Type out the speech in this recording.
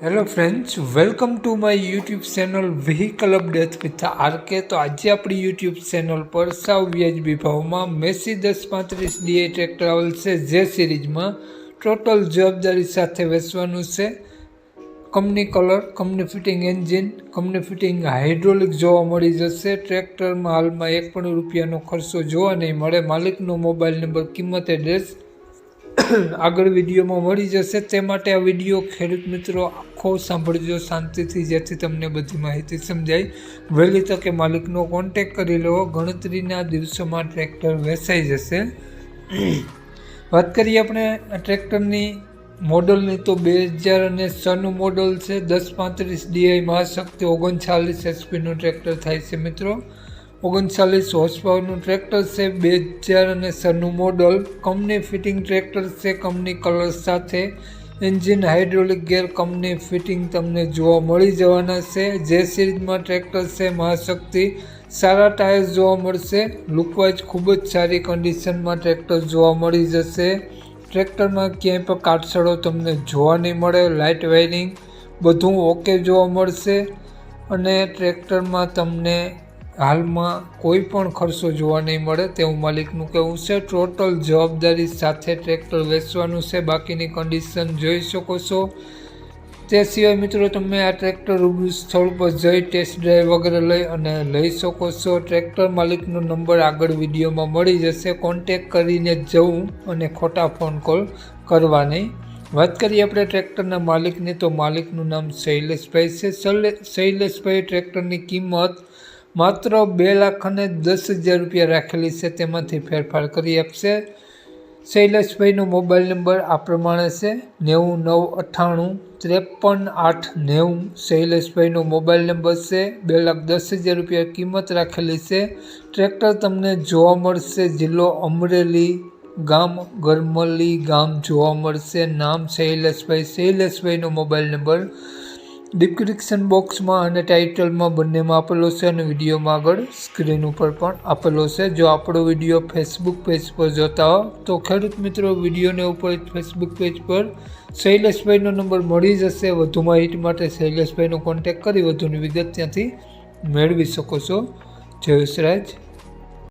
Hello friends, welcome to my YouTube channel vehicle update with RK. તો આજે આપણી YouTube channel પર સાવ વ્યાજબી ભાવમાં મેસી 1035 ડીઆઈ ટ્રેક્ટર આવેલ છે, જે સિરીઝમાં ટોટલ જવાબદારી સાથે વેચવાનું છે। Company colour, company fitting engine, company fitting hydraulic જોવા મળી જશે। ટ્રેક્ટરમાં હાલમાં એક પણ રૂપિયાનો ખર્ચો જોવા નહીં મળે। માલિકનો મોબાઈલ નંબર, કિંમત, એડ્રેસ આગળ વિડીયોમાં મળી જશે। તે માટે આ વિડીયો ખેડૂત મિત્રો આખો સાંભળજો શાંતિથી, જેથી તમને બધી માહિતી સમજાય। વહેલી તકે માલિકનો કોન્ટેક કરી લો, ગણતરીના દિવસોમાં ટ્રેક્ટર વેચાઈ જશે। વાત કરીએ આપણે આ ટ્રેક્ટરની મોડલની, તો 2006નું મોડલ છે। 1035 ડીઆઈ મહાશક્તિ 39 એચપીનું ટ્રેક્ટર થાય છે મિત્રો। 39 હોર્સ પાવરનું ટ્રેક્ટર છે। 2006નું મોડલ, કંપની ફિટિંગ ટ્રેક્ટર છે, કંપની કલર સાથે। એન્જિન હાઇડ્રોલિક ગેર કંપની ફિટિંગ તમને જોવા મળી જવાના છે। જે સિરીઝમાં ટ્રેક્ટર છે મહાશક્તિ, સારા ટાયર જોવા મળશે। લુકવાઇઝ ખૂબ જ સારી કન્ડિશનમાં ટ્રેક્ટર જોવા મળી જશે। ટ્રેક્ટરમાં ક્યાંય પણ કાટસળો તમને જોવા નહીં મળે। લાઇટ વાયરિંગ બધું ઓકે જોવા મળશે અને ટ્રેક્ટરમાં તમને હાલમાં કોઈ પણ ખર્ચો જોવા નહીં મળે તેવું માલિકનું કહેવું છે। ટોટલ જવાબદારી સાથે ટ્રેક્ટર વેચવાનું છે, બાકીની કન્ડિશન જોઈ શકો છો। તે સિવાય મિત્રો તમે આ ટ્રેક્ટર રૂબરૂ સ્થળ પર જઈ ટેસ્ટ ડ્રાઈવ વગેરે લઈ અને લઈ શકો છો। ટ્રેક્ટર માલિકનો નંબર આગળ વિડીયોમાં મળી જશે, કોન્ટેક કરીને જવું અને ખોટા ફોન કોલ કરવા નહીં। વાત કરીએ આપણે ટ્રેક્ટરના માલિકની, તો માલિકનું નામ શૈલેષભાઈ છે। શૈલેષભાઈ ટ્રેક્ટરની કિંમત માત્ર 2,10,000 રૂપિયા રાખેલી છે, તેમાંથી ફેરફાર કરી આપશે। શૈલેષભાઈનો મોબાઈલ નંબર આ પ્રમાણે છે 9998533890। શૈલેષભાઈનો મોબાઈલ નંબર છે। 2,10,000 રૂપિયા કિંમત રાખેલી છે। ટ્રેક્ટર તમને જોવા મળશે જિલ્લો અમરેલી, ગામ ગરમલી ગામ જોવા મળશે। નામ શૈલેષભાઈ। શૈલેષભાઈનો મોબાઈલ નંબર ડિસ્ક્રિપ્શન બોક્સમાં અને ટાઇટલમાં બંનેમાં આપેલો છે અને વિડીયોમાં આગળ સ્ક્રીન ઉપર પણ આપેલો છે। જો આપણો વિડીયો ફેસબુક પેજ પર જોતા હો તો ખેડૂત મિત્રો વિડીયોને ઉપર ફેસબુક પેજ પર શૈલેષભાઈનો નંબર મળી જશે। વધુ માહિતી માટે શૈલેષભાઈનો કોન્ટેક કરી વધુની વિગત ત્યાંથી મેળવી શકો છો। જય વિસરાજ।